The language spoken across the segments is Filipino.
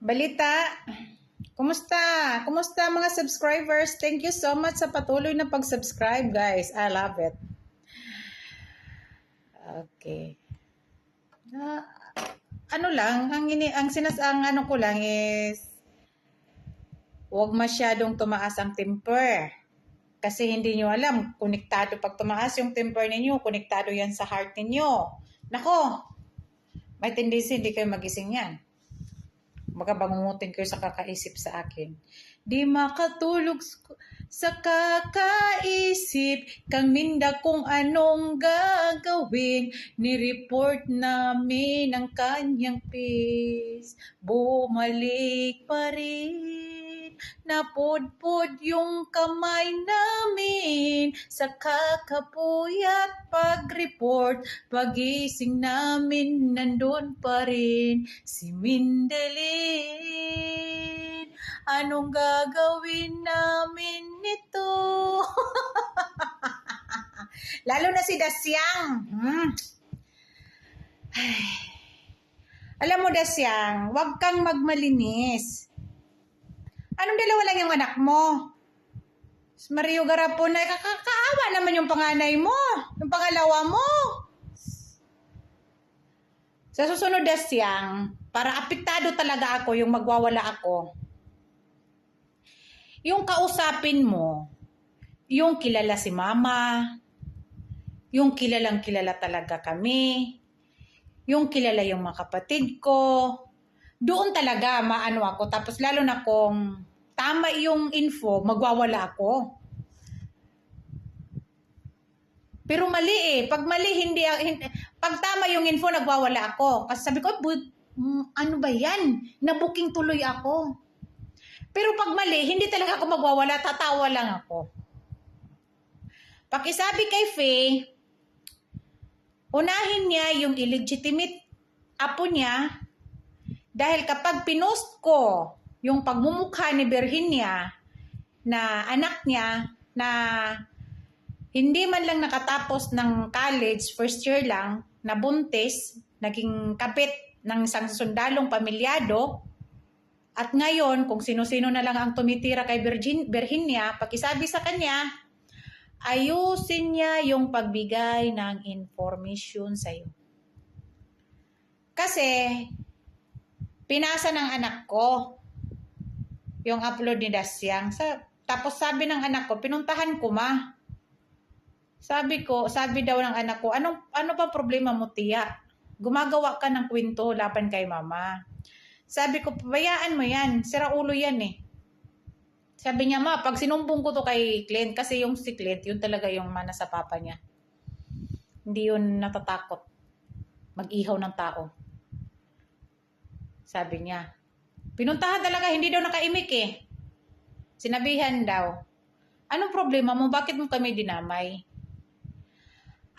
Balita, kumusta? Kumusta mga subscribers? Thank you so much sa patuloy na pag-subscribe, guys. I love it. Okay. Ano lang, ang ano ko lang is huwag masyadong tumaas ang temper. Kasi hindi nyo alam, konektado pag tumaas yung temper ninyo, konektado yan sa heart ninyo. Nako, may tendency hindi kayo magising yan. Baka bangungutin kayo sa kakaisip sa akin. Di makatulog sa kakaisip, kang minda kung anong gagawin. Ni-report namin ang kanyang face. Bumalik pa rin. Napudpud yung kamay namin sa kakapuyat pag-report. Pagising namin nandun pa rin si Mindelin. Anong gagawin namin nito? Lalo na si Dasyang. Alam mo, Dasyang, huwag kang magmalinis. Anong dalawa lang yung anak mo? Mario Garapon na kakaawa naman yung panganay mo. Yung pangalawa mo. Sa susunod, Dasyang, para apektado talaga ako yung magwawala ako. Yung kausapin mo, yung kilala si mama, yung kilalang kilala talaga kami, yung kilala yung mga kapatid ko, doon talaga maano ako. Tapos lalo na kung tama yung info, magwawala ako. Pero mali eh. Pag mali, pag tama yung info, nagwawala ako. Kasi sabi ko, ano ba yan? Nabuking tuloy ako. Pero pag mali, hindi talaga ako magwawala. Tatawa lang ako. Pakisabi kay Faye, unahin niya yung illegitimate apo niya. Dahil kapag pinost ko yung pagmumukha ni Virginia na anak niya na hindi man lang nakatapos ng college, first year lang, na buntis, naging kapit ng isang sundalong pamilyado, at ngayon kung sino-sino na lang ang tumitira kay Virginia, pakisabi sa kanya, ayusin niya yung pagbigay ng information sa'yo. Kasi pinasa ng anak ko yung upload ni Dasyang. Tapos sabi ng anak ko, pinuntahan ko ma. Sabi daw ng anak ko, ano pa problema mo tiya? Gumagawa ka ng kwento laban kay mama. Sabi ko, pabayaan mo yan. Sira ulo yan eh. Sabi niya, ma, pag sinumbong ko to kay Clint, kasi yung si Clint, yun talaga yung mana sa papa niya. Hindi yun natatakot. Mag-ihaw ng tao. Sabi niya. Pinuntahan talaga, hindi daw nakaimik eh. Sinabihan daw, anong problema mo? Bakit mo kami dinamay?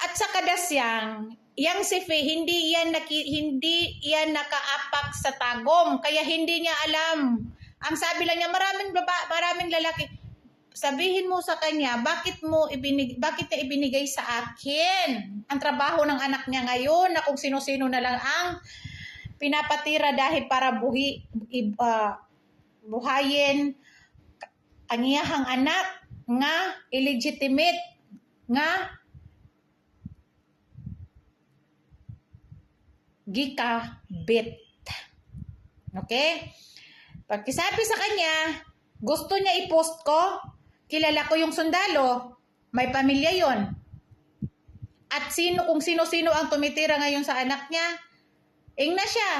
At sa Dasyang, yang si Faye, hindi yan nakaapak sa tagom. Kaya hindi niya alam. Ang sabi lang niya, maraming lalaki. Sabihin mo sa kanya, bakit niya ibinigay sa akin ang trabaho ng anak niya ngayon na kung sino-sino na lang ang pinapatira dahil para buhayin ang iyahang anak nga illegitimate nga gikabit. Okay? Pagkisabi sa kanya, gusto niya i-post ko, kilala ko yung sundalo, may pamilya yon. At kung sino-sino ang tumitira ngayon sa anak niya, na siya.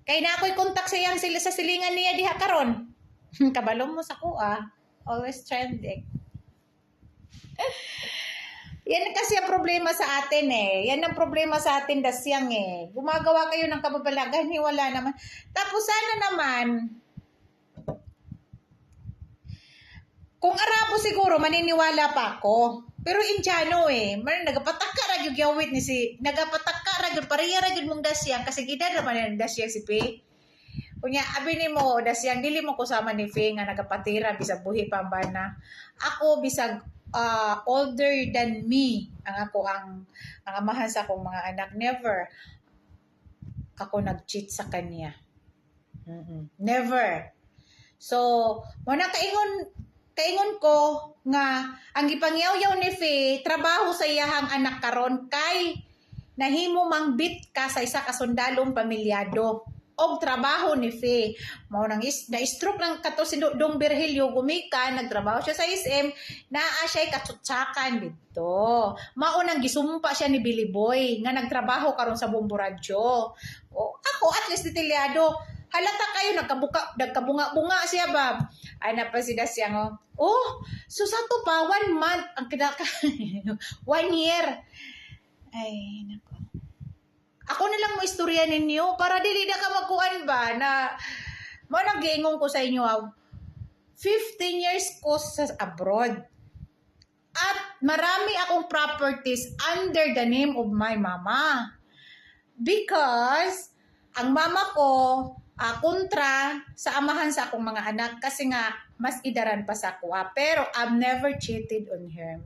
Kaya na ako'y kontak sa silingan niya diha karon. Kabalong mo sa kuha. Always trending. Yan kasi ang problema sa atin eh. Yan ang problema sa atin, Dasyang eh. Gumagawa kayo ng kababalagan, wala naman. Tapos sana naman, kung Arabo siguro, maniniwala pa ako. Pero Indiano eh, nagapatakka ragyog yawit ni nagapatakka ragyog, pariya ragyog mong Dasyang, kasi gida naman yung Dasyang si Faye. Kunya, abi ni mo, Dasyang, dili mo kusama ni Faye nga nagapatira, bisag buhi pambana. Ako, bisag older than me, ang amahan sa akong mga anak, never ako nag-cheat sa kanya. Never. So, mo na kaingon ko nga ang gipangyaw-yaw ni Faye trabaho sa iyahang anak karon kay nahimo mangbit ka sa isa ka sundalong pamilyado og trabaho ni Faye. Mao nang na-stroke ng kato si Dong Virgilio gumikan, nagtrabaho siya sa SM, naa siya katsutsakan dito. Mao nang gisumpa siya ni Billy Boy nga nagtrabaho karon sa Bombo Radyo. O ako at least detalyado, halata kayo nagkabunga-bunga siya ba. Ay na pa si Dasya ngo. Oh, so sa to pa 1 month ang kinaka 1 year. Ay nako. Ako na lang mo istorya ninyo para dili na ka magkuan ba na mo nag-iingong ko sa inyo 15 years ko sa abroad. At marami akong properties under the name of my mama. Because ang mama ko kontra sa amahan sa akong mga anak kasi nga mas idaran pa sa kuha. Pero I've never cheated on her.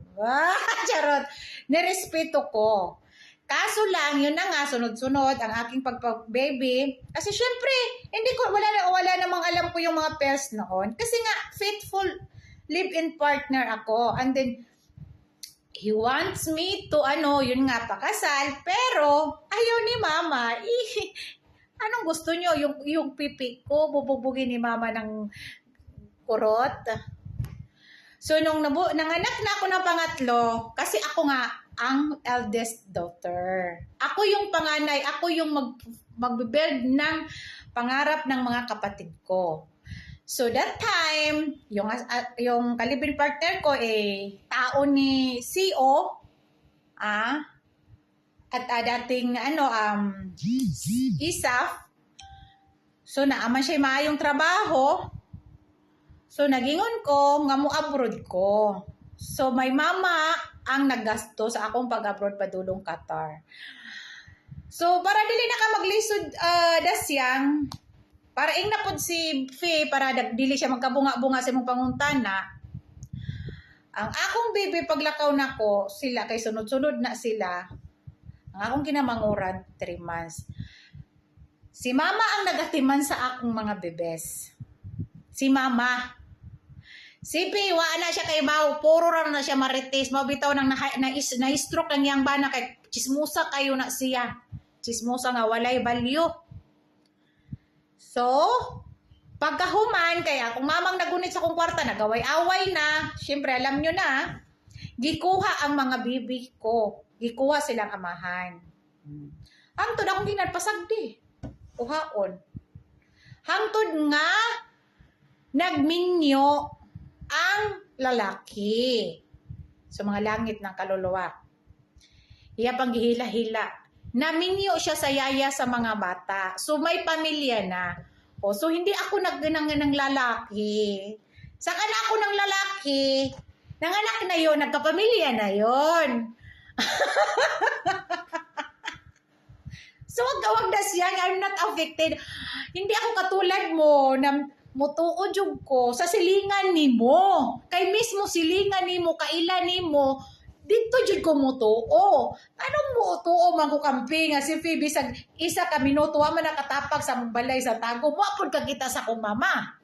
Charot. Nirespeto ko. Kaso lang, yun na nga, sunod-sunod ang aking pagpag-baby. Kasi syempre, wala namang alam ko yung mga pairs noon. Kasi nga, faithful live-in partner ako. And then, he wants me to, yun nga, pakasal. Pero, ayaw ni mama. Anong gusto nyo? Yung pipi ko, bububugin ni mama ng kurot. So, nung nanganak na ako ng pangatlo, kasi ako nga, ang eldest daughter. Ako yung panganay, ako yung magbe-build ng pangarap ng mga kapatid ko. So that time, yung kalibin partner ko tao ni CEO at dating ISAF. So naaman siya maayong trabaho. So nagingon ko nga mo abroad ko. So my mama ang naggasto sa akong pag-abroad padulong Qatar. So para dili na ka maglisod Dasyang, para ing napod si Faye para dili siya magkabunga-bunga sa imong panguntana. Ang akong baby paglakaw nako sila kay sunod-sunod na sila. Ang akong kinamanguran 3 months. Si mama ang nagatiman sa akong mga bebes. Si mama. Si P, wala siya kay Bao, puro ra na siya marites, mabitaw nang na-stroke ang yang bana kay chismosa kayo na siya. Chismosa nga walay value. So, pagkahuman kaya kung mamang nagunit sa kong kwarta, nagaway-away na, syempre alam nyo na, gikuha ang mga bibi ko. Gikuha silang amahan. Hangtod akong ginagpasagdi. Kuhaon. Hangtod nga, nagminyo ang lalaki sa mga langit ng kaluluwa. Iya pang gihila-hila. Naminyo siya sa yaya sa mga bata. So may pamilya na. So hindi ako nagganang ng lalaki. Saka na ako ng lalaki, nanganak na yon, nagkapamilya na yon. So wag na siya, I'm not affected. Hindi ako katulad mo na mutuod jud ko sa silingan nimo. Kay mismo silingan nimo, kaila nimo, dito jud ko mutuo. Anong mutuo man ko kampi nga si Phoebe sa isa ka minuto wa man nakatapag sa balay sa tago. Moapod ka kita sa akong mama.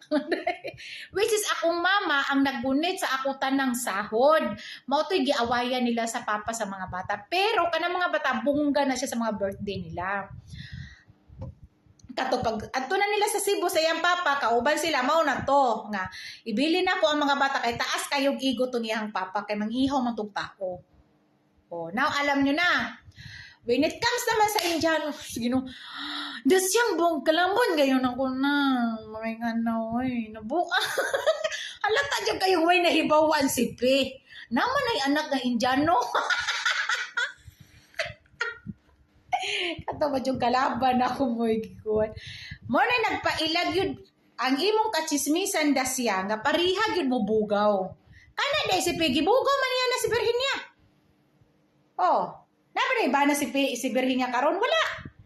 Which is akong mama ang naggunit sa ako tanang sahod. Mao to'y giawayan nila sa papa sa mga bata. Pero kanang mga bata bungga na siya sa mga birthday nila. Katupag adto na nila sa Cebu sa iyang papa, kauban sila mao na to nga ibili na ko ang mga bata kay taas kayog igo tong iyang papa kay mangihaw man tong tao. Now alam nyo na. When it comes naman sa Indiano, Gino, dasyang buong kalambon gayon ako na. May nga na, nabuka. Halata dyan kayong way nahibawan si P. Naman ay anak na Indiano. Katawad yung kalaban ako mo gikuan. Mo na nagpailag yun ang imong kachismisan dasya nga parihag yun mo bugaw. Kana day si Piggy bugaw man yan na si Virginia. Naman iba na si Virginia karon wala.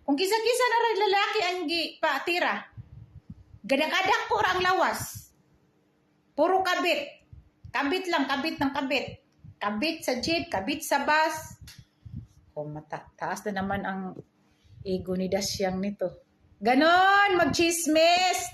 Kung kisa-kisa na rin lalaki ang patira. Gadakadak ko ang lawas. Puro kabit. Kabit lang, kabit ng kabit. Kabit sa jeep, kabit sa bus. Taas na naman ang ego ni Dasyang nito. Ganon, magchismis.